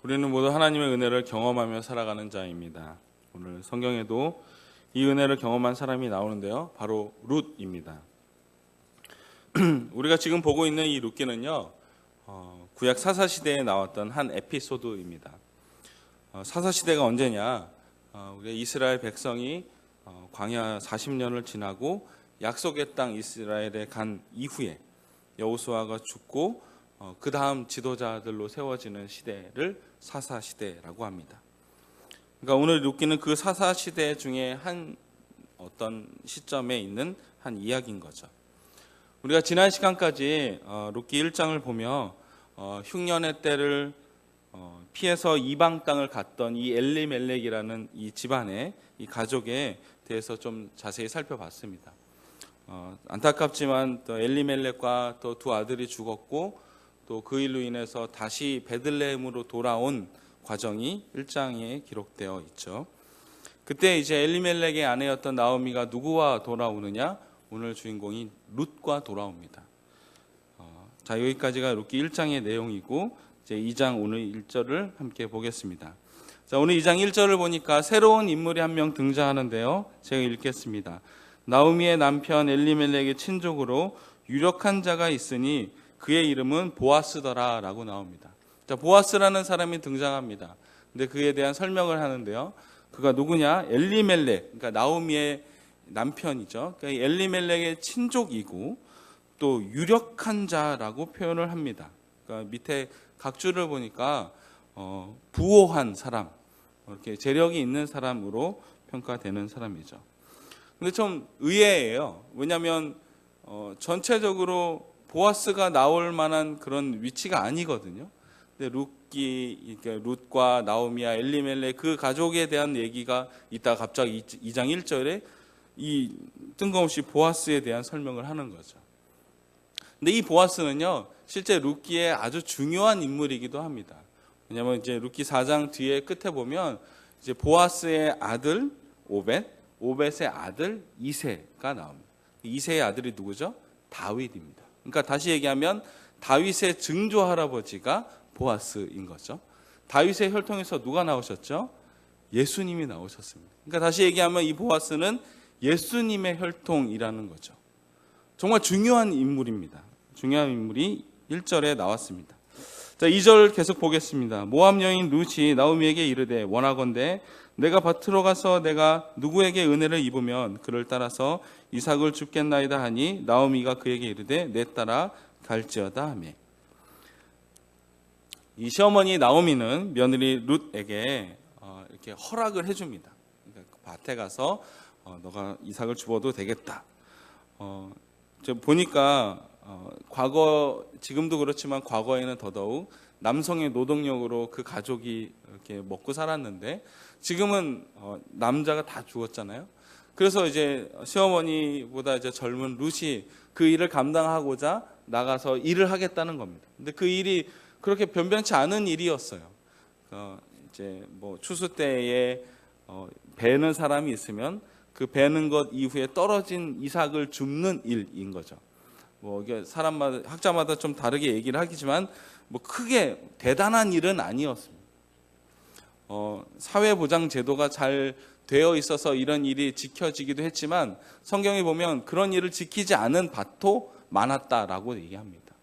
우리는 모두 하나님의 은혜를 경험하며 살아가는 자입니다. 오늘 성경에도 이 은혜를 경험한 사람이 나오는데요. 바로 룻입니다. 우리가 지금 보고 있는 이 룻기는요. 구약 사사시대에 나왔던 한 에피소드입니다. 사사시대가 언제냐? 우리 이스라엘 백성이 광야 40년을 지나고 약속의 땅 이스라엘에 간 이후에 여호수아가 죽고 그 다음 지도자들로 세워지는 시대를 사사시대라고 합니다. 그러니까 오늘 룻기는 그 사사시대 중에 한 어떤 시점에 있는 한 이야기인 거죠. 우리가 지난 시간까지 룻기 1장을 보며 흉년의 때를 피해서 이방 땅을 갔던 이 엘리멜렉이라는 이 집안의 이 가족에 대해서 좀 자세히 살펴봤습니다. 안타깝지만 또 엘리멜렉과 또 두 아들이 죽었고 또 그 일로 인해서 다시 베들레헴으로 돌아온 과정이 1장에 기록되어 있죠. 그때 이제 엘리멜렉의 아내였던 나오미가 누구와 돌아오느냐? 오늘 주인공이 룻과 돌아옵니다. 자, 여기까지가 룻기 1장의 내용이고 이제 2장 오늘 1절을 함께 보겠습니다. 자, 오늘 2장 1절을 보니까 새로운 인물이 한 명 등장하는데요. 제가 읽겠습니다. 나오미의 남편 엘리멜렉의 친족으로 유력한 자가 있으니 그의 이름은 보아스더라 라고 나옵니다. 자, 보아스라는 사람이 등장합니다. 근데 그에 대한 설명을 하는데요. 그가 누구냐? 엘리멜렉, 그러니까 나오미의 남편이죠. 그러니까 엘리멜렉의 친족이고 또 유력한 자라고 표현을 합니다. 그러니까 밑에 각 줄을 보니까 부호한 사람, 이렇게 재력이 있는 사람으로 평가되는 사람이죠. 근데 좀 의외예요. 왜냐하면 전체적으로 보아스가 나올 만한 그런 위치가 아니거든요. 근데 룻과 나오미와 엘리멜렉 그 가족에 대한 얘기가 있다가 갑자기 2장 1절에 이 뜬금없이 보아스에 대한 설명을 하는 거죠. 근데 이 보아스는요, 실제 룻기의 아주 중요한 인물이기도 합니다. 왜냐하면 이제 룻기 4장 뒤에 끝에 보면 이제 보아스의 아들 오벳의 아들 이새가 나옵니다. 이새의 아들이 누구죠? 다윗입니다. 그러니까 다시 얘기하면 다윗의 증조 할아버지가 보아스인 거죠. 다윗의 혈통에서 누가 나오셨죠? 예수님이 나오셨습니다. 그러니까 다시 얘기하면 이 보아스는 예수님의 혈통이라는 거죠. 정말 중요한 인물입니다. 중요한 인물이 1절에 나왔습니다. 자, 2절 계속 보겠습니다. 모압 여인 룻이 나오미에게 이르되 원하건대 내가 밭으로 가서 내가 누구에게 은혜를 입으면 그를 따라서 이삭을 줍겠나이다 하니 나오미가 그에게 이르되 내 따라 갈지어다 하매. 이 시어머니 나오미는 며느리 룻에게 이렇게 허락을 해줍니다. 그러니까 밭에 가서 너가 이삭을 주어도 되겠다. 보니까 지금도 그렇지만 과거에는 더더욱 남성의 노동력으로 그 가족이 이렇게 먹고 살았는데 지금은 남자가 다 죽었잖아요. 그래서 이제 시어머니보다 이제 젊은 룻이 그 일을 감당하고자 나가서 일을 하겠다는 겁니다. 근데 그 일이 그렇게 변변치 않은 일이었어요. 이제 뭐 추수 때에 베는 사람이 있으면 그 베는 것 이후에 떨어진 이삭을 줍는 일인 거죠. 뭐 이게 사람마다 학자마다 좀 다르게 얘기를 하겠지만 뭐 크게 대단한 일은 아니었습니다. 사회보장 제도가 잘 되어 있어서 이런 일이 지켜지기도 했지만 성경에 보면 그런 일을 지키지 않은 밭도 많았다라고 얘기합니다.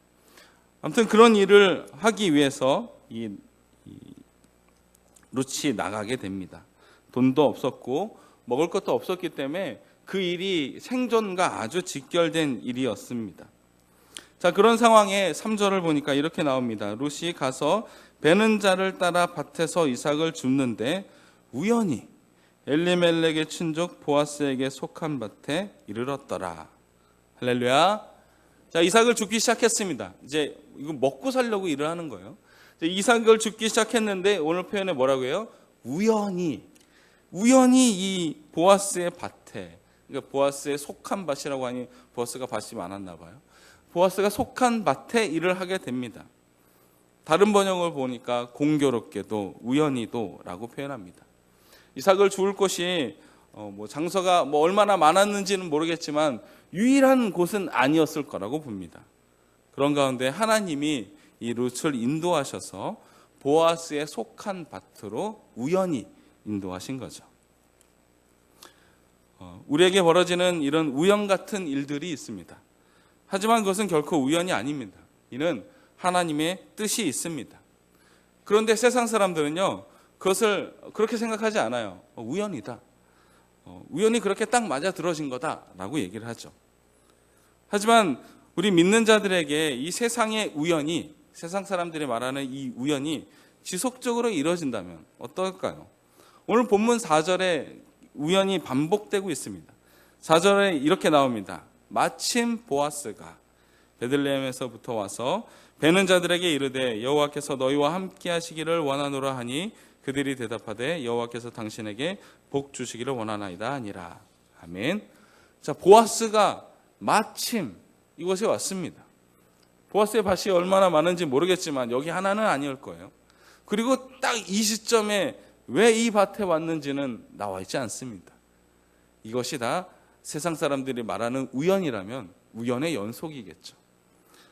아무튼 그런 일을 하기 위해서 이 룻이 나가게 됩니다. 돈도 없었고 먹을 것도 없었기 때문에 그 일이 생존과 아주 직결된 일이었습니다. 자, 그런 상황에 3절을 보니까 이렇게 나옵니다. 룻이 가서 베는 자를 따라 밭에서 이삭을 줍는데 우연히 엘리멜렉의 친족 보아스에게 속한 밭에 이르렀더라. 할렐루야. 자, 이삭을 줍기 시작했습니다. 이제 이거 먹고 살려고 일을 하는 거예요. 이삭을 줍기 시작했는데 오늘 표현에 뭐라고 해요? 우연히 이 보아스의 밭에, 그러니까 보아스의 속한 밭이라고 하니 보아스가 밭이 많았나 봐요. 보아스가 속한 밭에 일을 하게 됩니다. 다른 번역을 보니까 공교롭게도 우연히도라고 표현합니다. 이삭을 주울 곳이 뭐 장소가 뭐 얼마나 많았는지는 모르겠지만 유일한 곳은 아니었을 거라고 봅니다. 그런 가운데 하나님이 이 룻을 인도하셔서 보아스에 속한 밭으로 우연히 인도하신 거죠. 우리에게 벌어지는 이런 우연 같은 일들이 있습니다. 하지만 그것은 결코 우연이 아닙니다. 이는 하나님의 뜻이 있습니다. 그런데 세상 사람들은요, 그것을 그렇게 생각하지 않아요. 우연이다. 우연히 그렇게 딱 맞아 들어진 거다라고 얘기를 하죠. 하지만 우리 믿는 자들에게 이 세상의 우연이, 세상 사람들이 말하는 이 우연이 지속적으로 이루어진다면 어떨까요? 오늘 본문 4절에 우연이 반복되고 있습니다. 4절에 이렇게 나옵니다. 마침 보아스가 베들레헴에서부터 와서 베는 자들에게 이르되 여호와께서 너희와 함께 하시기를 원하노라 하니 그들이 대답하되 여호와께서 당신에게 복 주시기를 원하나이다 하니라. 아멘. 자, 보아스가 마침 이곳에 왔습니다. 보아스의 밭이 얼마나 많은지 모르겠지만 여기 하나는 아닐 거예요. 그리고 딱 이 시점에 왜 이 밭에 왔는지는 나와 있지 않습니다. 이것이 다 세상 사람들이 말하는 우연이라면 우연의 연속이겠죠.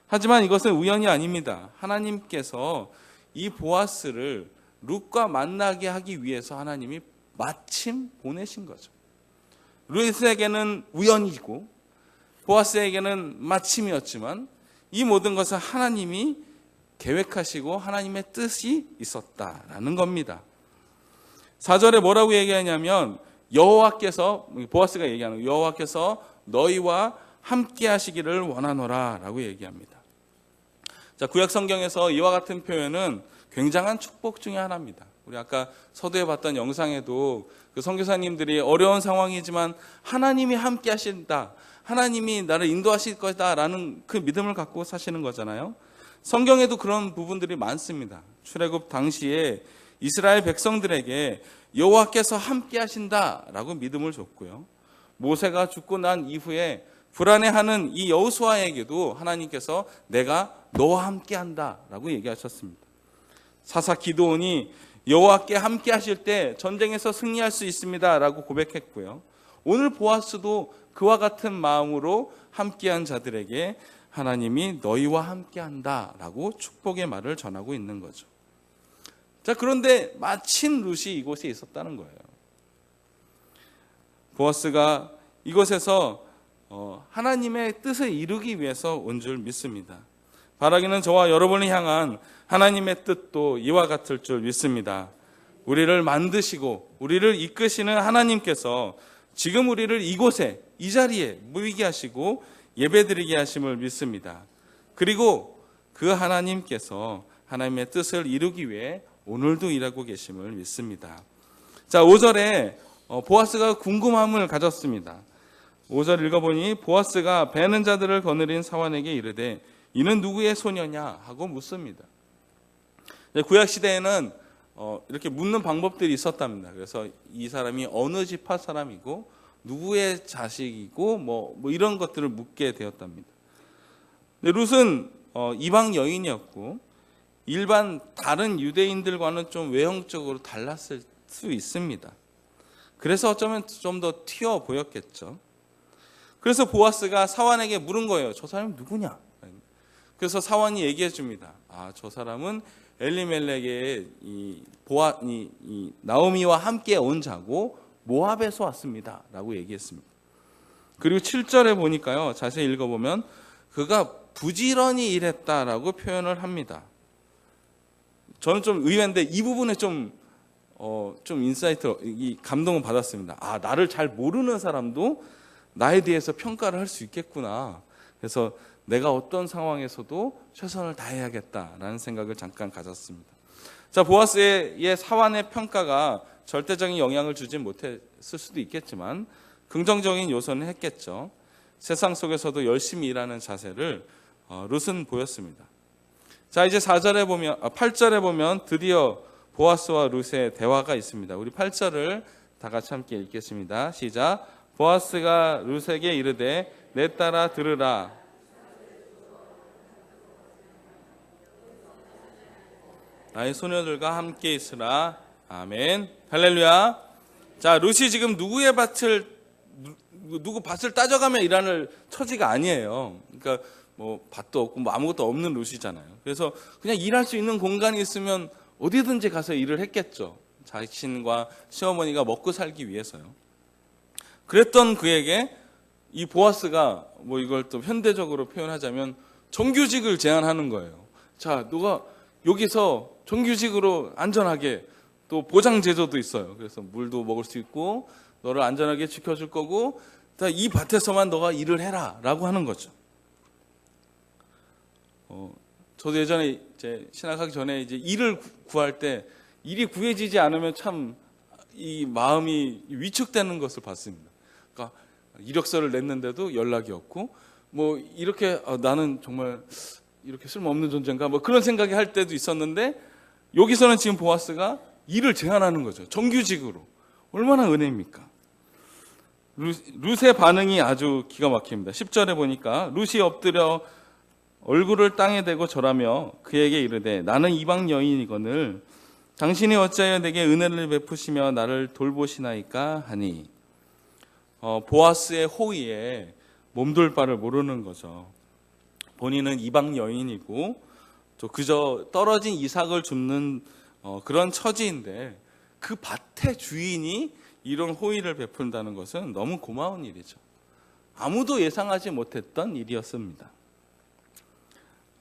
하지만 이것은 우연이 아닙니다. 하나님께서 이 보아스를 룻과 만나게 하기 위해서 하나님이 마침 보내신 거죠. 룻에게는 우연이고 보아스에게는 마침이었지만 이 모든 것은 하나님이 계획하시고 하나님의 뜻이 있었다라는 겁니다. 4절에 뭐라고 얘기하냐면 여호와께서, 보아스가 얘기하는 여호와께서 너희와 함께 하시기를 원하노라 라고 얘기합니다. 자, 구약 성경에서 이와 같은 표현은 굉장한 축복 중에 하나입니다. 우리 아까 서두에 봤던 영상에도 그 선교사님들이 어려운 상황이지만 하나님이 함께 하신다, 하나님이 나를 인도하실 것이다라는 그 믿음을 갖고 사시는 거잖아요. 성경에도 그런 부분들이 많습니다. 출애굽 당시에 이스라엘 백성들에게 여호와께서 함께 하신다라고 믿음을 줬고요. 모세가 죽고 난 이후에 불안해하는 이 여호수아에게도 하나님께서 내가 너와 함께 한다라고 얘기하셨습니다. 사사 기드온이 여호와께 함께 하실 때 전쟁에서 승리할 수 있습니다라고 고백했고요. 오늘 보아스도 그와 같은 마음으로 함께한 자들에게 하나님이 너희와 함께한다라고 축복의 말을 전하고 있는 거죠. 자, 그런데 마침 룻이 이곳에 있었다는 거예요. 보아스가 이곳에서 하나님의 뜻을 이루기 위해서 온 줄 믿습니다. 바라기는 저와 여러분을 향한 하나님의 뜻도 이와 같을 줄 믿습니다. 우리를 만드시고 우리를 이끄시는 하나님께서 지금 우리를 이곳에, 이 자리에 모이게 하시고 예배드리게 하심을 믿습니다. 그리고 그 하나님께서 하나님의 뜻을 이루기 위해 오늘도 일하고 계심을 믿습니다. 자, 5절에 보아스가 궁금함을 가졌습니다. 5절 읽어보니 보아스가 베는 자들을 거느린 사환에게 이르되 이는 누구의 소녀냐 하고 묻습니다. 구약 시대에는 이렇게 묻는 방법들이 있었답니다. 그래서 이 사람이 어느 지파 사람이고 누구의 자식이고 뭐 이런 것들을 묻게 되었답니다. 룻은 이방 여인이었고 일반 다른 유대인들과는 좀 외형적으로 달랐을 수 있습니다. 그래서 어쩌면 좀 더 튀어 보였겠죠. 그래서 보아스가 사환에게 물은 거예요. 저 사람이 누구냐? 그래서 사환이 얘기해 줍니다. 아, 저 사람은 엘리멜렉의 이 나오미와 함께 온 자고 모압에서 왔습니다 라고 얘기했습니다. 그리고 7절에 보니까요, 자세히 읽어보면 그가 부지런히 일했다라고 표현을 합니다. 저는 좀 의외인데 이 부분에 좀 인사이트, 이 감동을 받았습니다. 아, 나를 잘 모르는 사람도 나에 대해서 평가를 할 수 있겠구나. 그래서 내가 어떤 상황에서도 최선을 다해야겠다라는 생각을 잠깐 가졌습니다. 자, 보아스의 사환의 평가가 절대적인 영향을 주진 못했을 수도 있겠지만 긍정적인 요소는 했겠죠. 세상 속에서도 열심히 일하는 자세를 룻은 보였습니다. 자, 이제 8절에 보면 드디어 보아스와 룻의 대화가 있습니다. 우리 8절을 다 같이 함께 읽겠습니다. 시작. 보아스가 룻에게 이르되 내 딸아 들으라. 나의 소녀들과 함께 있으라. 아멘. 할렐루야. 자, 룻이 지금 누구 밭을 따져가며 일하는 처지가 아니에요. 그러니까 뭐 밭도 없고 뭐 아무것도 없는 룻이잖아요. 그래서 그냥 일할 수 있는 공간이 있으면 어디든지 가서 일을 했겠죠. 자신과 시어머니가 먹고 살기 위해서요. 그랬던 그에게 이 보아스가 뭐 이걸 또 현대적으로 표현하자면 정규직을 제안하는 거예요. 자, 너가 여기서 정규직으로 안전하게, 또 보장 제도도 있어요. 그래서 물도 먹을 수 있고 너를 안전하게 지켜줄 거고 이 밭에서만 너가 일을 해라 라고 하는 거죠. 저도 예전에 이제 신학하기 전에 이제 일을 구할 때 일이 구해지지 않으면 참 이 마음이 위축되는 것을 봤습니다. 그러니까 이력서를 냈는데도 연락이 없고 뭐 이렇게 나는 정말 이렇게 쓸모없는 존재인가 뭐 그런 생각이 할 때도 있었는데, 여기서는 지금 보아스가 일을 제안하는 거죠. 정규직으로. 얼마나 은혜입니까? 룻의 반응이 아주 기가 막힙니다. 10절에 보니까 룻이 엎드려 얼굴을 땅에 대고 절하며 그에게 이르되 나는 이방 여인이거늘 당신이 어찌하여 내게 은혜를 베푸시며 나를 돌보시나이까 하니, 보아스의 호의에 몸둘 바를 모르는 거죠. 본인은 이방 여인이고 또 그저 떨어진 이삭을 줍는 그런 처지인데 그 밭의 주인이 이런 호의를 베푼다는 것은 너무 고마운 일이죠. 아무도 예상하지 못했던 일이었습니다.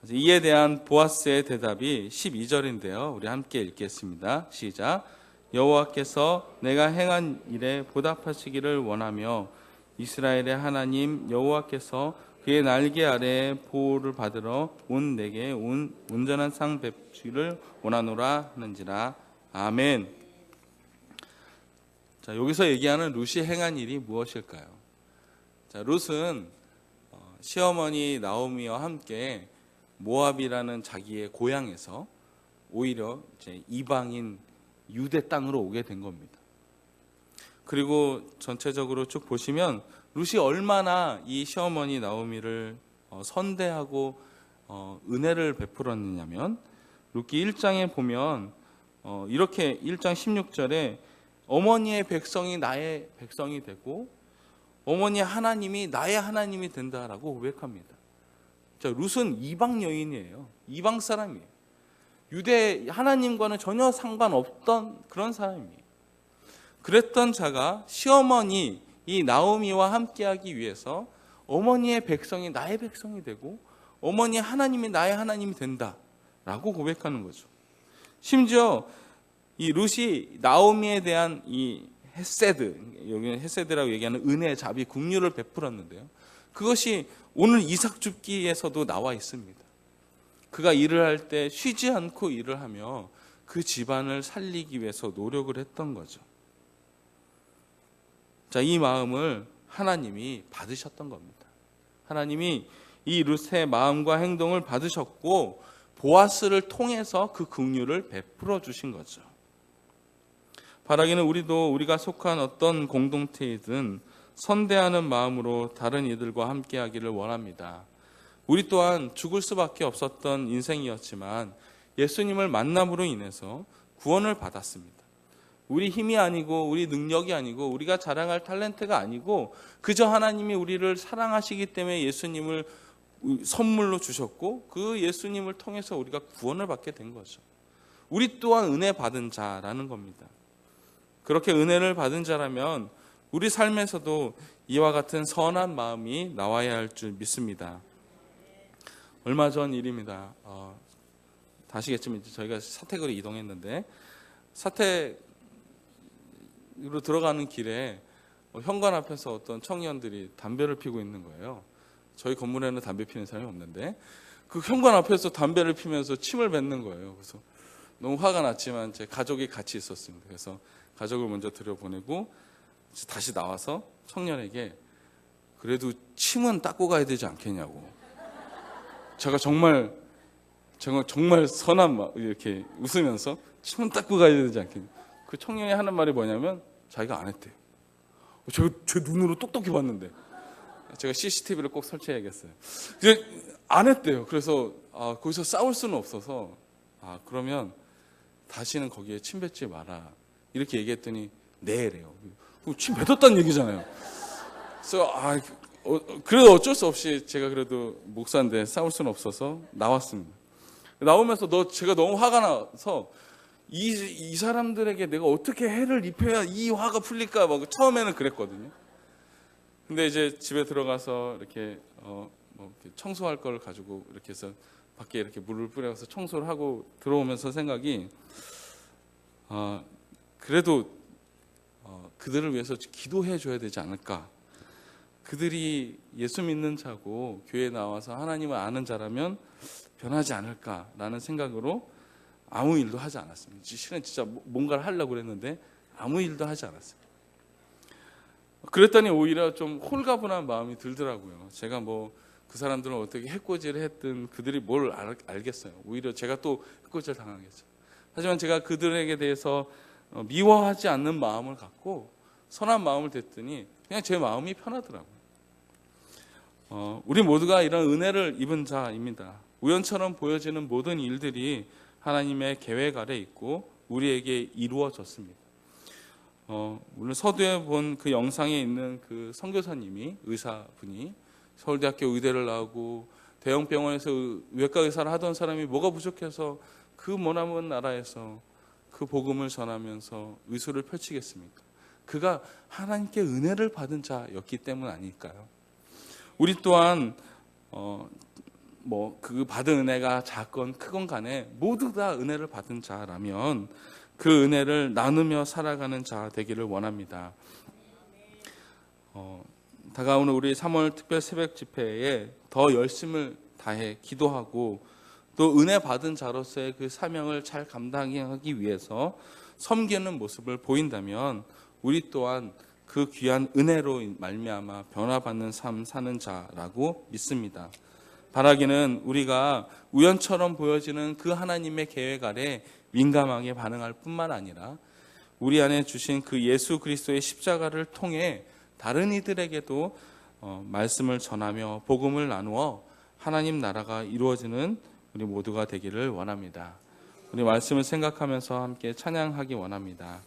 이에 대한 보아스의 대답이 12절인데요. 우리 함께 읽겠습니다. 시작. 여호와께서 내가 행한 일에 보답하시기를 원하며 이스라엘의 하나님 여호와께서 그의 날개 아래에 보호를 받으러 온 내게 온전한 상 베푸시기를 원하노라 하는지라. 아멘. 자, 여기서 얘기하는 룻이 행한 일이 무엇일까요? 자, 룻은 시어머니 나오미와 함께 모압이라는 자기의 고향에서 오히려 이제 이방인 유대 땅으로 오게 된 겁니다. 그리고 전체적으로 쭉 보시면 룻이 얼마나 이 시어머니 나오미를 선대하고 은혜를 베풀었느냐면, 룻기 1장에 보면 이렇게 1장 16절에 어머니의 백성이 나의 백성이 되고 어머니의 하나님이 나의 하나님이 된다라고 고백합니다. 자, 룻은 이방 여인이에요. 이방 사람이에요. 유대 하나님과는 전혀 상관없던 그런 사람이에요. 그랬던 자가 시어머니 이 나오미와 함께하기 위해서 어머니의 백성이 나의 백성이 되고 어머니의 하나님이 나의 하나님이 된다라고 고백하는 거죠. 심지어 이 룻이 나오미에 대한 이 헤세드, 여기는 헤세드라고 얘기하는 은혜, 자비, 긍휼을 베풀었는데요. 그것이 오늘 이삭 줍기에서도 나와 있습니다. 그가 일을 할 때 쉬지 않고 일을 하며 그 집안을 살리기 위해서 노력을 했던 거죠. 자, 이 마음을 하나님이 받으셨던 겁니다. 하나님이 이 룻의 마음과 행동을 받으셨고 보아스를 통해서 그 긍휼을 베풀어 주신 거죠. 바라기는 우리도 우리가 속한 어떤 공동체이든 선대하는 마음으로 다른 이들과 함께하기를 원합니다. 우리 또한 죽을 수밖에 없었던 인생이었지만 예수님을 만남으로 인해서 구원을 받았습니다. 우리 힘이 아니고 우리 능력이 아니고 우리가 자랑할 탤런트가 아니고 그저 하나님이 우리를 사랑하시기 때문에 예수님을 선물로 주셨고 그 예수님을 통해서 우리가 구원을 받게 된 거죠. 우리 또한 은혜 받은 자라는 겁니다. 그렇게 은혜를 받은 자라면 우리 삶에서도 이와 같은 선한 마음이 나와야 할 줄 믿습니다. 얼마 전 일입니다. 다시겠지만 이제 저희가 사택으로 이동했는데 사택으로 들어가는 길에 현관 앞에서 어떤 청년들이 담배를 피고 있는 거예요. 저희 건물에는 담배 피는 사람이 없는데 그 현관 앞에서 담배를 피면서 침을 뱉는 거예요. 그래서 너무 화가 났지만 제 가족이 같이 있었습니다. 그래서 가족을 먼저 들여보내고 다시 나와서 청년에게 그래도 침은 닦고 가야 되지 않겠냐고. 제가 정말 선한 말 이렇게 웃으면서 침은 닦고 가야 되지 않겠냐. 그 청년이 하는 말이 뭐냐면 자기가 안 했대요. 제가 제 눈으로 똑똑히 봤는데 제가 CCTV를 꼭 설치해야겠어요. 안 했대요. 그래서 거기서 싸울 수는 없어서 그러면 다시는 거기에 침 뱉지 마라 이렇게 얘기했더니 네래요. 침 뱉었다는 얘기잖아요. 그래서 그래도 어쩔 수 없이 제가 그래도 목사인데 싸울 수는 없어서 나왔습니다. 나오면서 제가 너무 화가 나서 이 사람들에게 내가 어떻게 해를 입혀야 이 화가 풀릴까 막 처음에는 그랬거든요. 근데 이제 집에 들어가서 이렇게 청소할 걸 가지고 이렇게 해서 밖에 이렇게 물을 뿌려서 청소를 하고 들어오면서 생각이 그래도 그들을 위해서 기도해 줘야 되지 않을까. 그들이 예수 믿는 자고 교회에 나와서 하나님을 아는 자라면 변하지 않을까라는 생각으로 아무 일도 하지 않았습니다. 실은 진짜 뭔가를 하려고 그랬는데 아무 일도 하지 않았어요. 그랬더니 오히려 좀 홀가분한 마음이 들더라고요. 제가 그 사람들은 어떻게 해코지를 했든 그들이 뭘 알겠어요. 오히려 제가 또 해코지를 당하겠죠. 하지만 제가 그들에게 대해서 미워하지 않는 마음을 갖고 선한 마음을 댔더니 그냥 제 마음이 편하더라고요. 우리 모두가 이런 은혜를 입은 자입니다. 우연처럼 보여지는 모든 일들이 하나님의 계획 아래 있고 우리에게 이루어졌습니다. 오늘 서두에 본 그 영상에 있는 그 선교사님이, 의사분이 서울대학교 의대를 나오고 대형 병원에서 외과 의사를 하던 사람이 뭐가 부족해서 그 머나먼 나라에서 그 복음을 전하면서 의술을 펼치겠습니까? 그가 하나님께 은혜를 받은 자였기 때문 아닐까요? 우리 또한 그 받은 은혜가 작건 크건 간에 모두 다 은혜를 받은 자라면 그 은혜를 나누며 살아가는 자 되기를 원합니다. 다가오는 우리 3월 특별 새벽 집회에 더 열심을 다해 기도하고 또 은혜 받은 자로서의 그 사명을 잘 감당하기 위해서 섬기는 모습을 보인다면 우리 또한 그 귀한 은혜로 말미암아 변화받는 삶 사는 자라고 믿습니다. 바라기는 우리가 우연처럼 보여지는 그 하나님의 계획 아래 민감하게 반응할 뿐만 아니라 우리 안에 주신 그 예수 그리스도의 십자가를 통해 다른 이들에게도 말씀을 전하며 복음을 나누어 하나님 나라가 이루어지는 우리 모두가 되기를 원합니다. 우리 말씀을 생각하면서 함께 찬양하기 원합니다.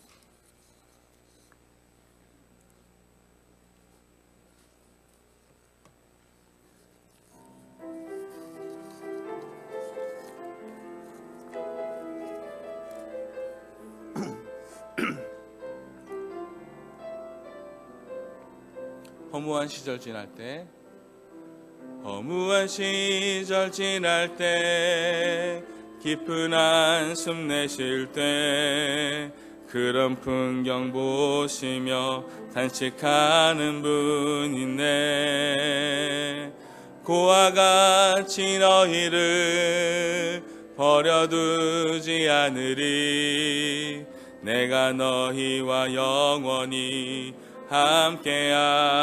허무한 시절 지날 때, 허무한 시절 지날 때, 깊은 한숨 내쉴 때, 그런 풍경 보시며 단식하는 분 있네. 고와 같이 너희를 버려두지 않으리. 내가 너희와 영원히 함께하리라.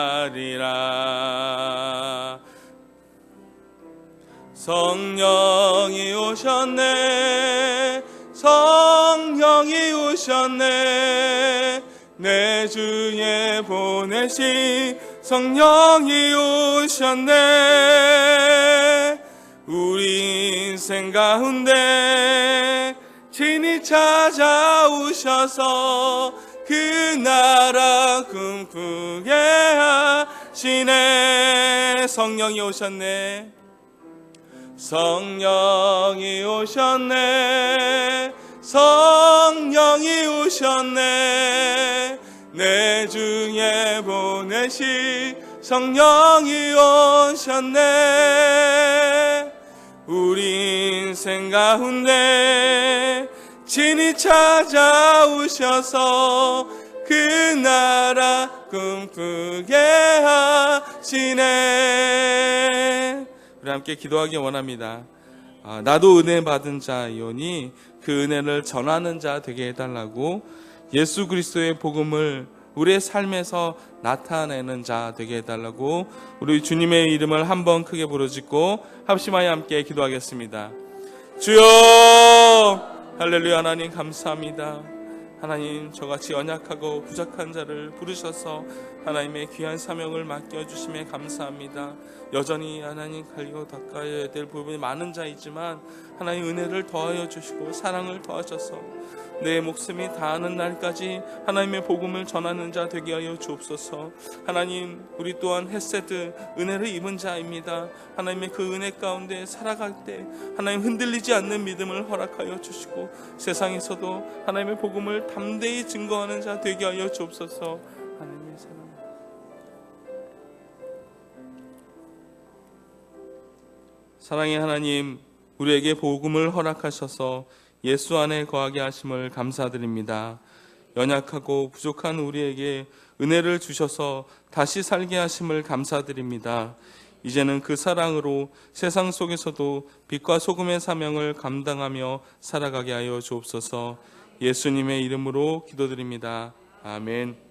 성령이 오셨네, 성령이 오셨네, 내 주에 보내신 성령이 오셨네. 우리 인생 가운데 친히 찾아오셔서 그 나라 꿈꾸게 하시네. 성령이 오셨네, 성령이 오셨네, 성령이 오셨네, 내 주에 보내신 성령이 오셨네. 우리 인생 가운데 친히 찾아오셔서 그 나라 꿈꾸게 하시네. 우리 함께 기도하기 원합니다. 나도 은혜 받은 자이오니 그 은혜를 전하는 자 되게 해달라고, 예수 그리스도의 복음을 우리의 삶에서 나타내는 자 되게 해달라고 우리 주님의 이름을 한번 크게 부르짖고 합심하여 함께 기도하겠습니다. 주여, 할렐루야. 하나님 감사합니다. 하나님, 저같이 연약하고 부족한 자를 부르셔서 하나님의 귀한 사명을 맡겨주심에 감사합니다. 여전히 하나님 갈리고 닦아야 될 부분이 많은 자이지만 하나님 은혜를 더하여 주시고 사랑을 더하셔서 내 목숨이 다하는 날까지 하나님의 복음을 전하는 자 되게 하여 주옵소서. 하나님, 우리 또한 헤세드, 은혜를 입은 자입니다. 하나님의 그 은혜 가운데 살아갈 때 하나님 흔들리지 않는 믿음을 허락하여 주시고 세상에서도 하나님의 복음을 담대히 증거하는 자 되게 하여 주옵소서. 하나님의 사랑, 사랑의 하나님, 우리에게 복음을 허락하셔서 예수 안에 거하게 하심을 감사드립니다. 연약하고 부족한 우리에게 은혜를 주셔서 다시 살게 하심을 감사드립니다. 이제는 그 사랑으로 세상 속에서도 빛과 소금의 사명을 감당하며 살아가게 하여 주옵소서. 예수님의 이름으로 기도드립니다. 아멘.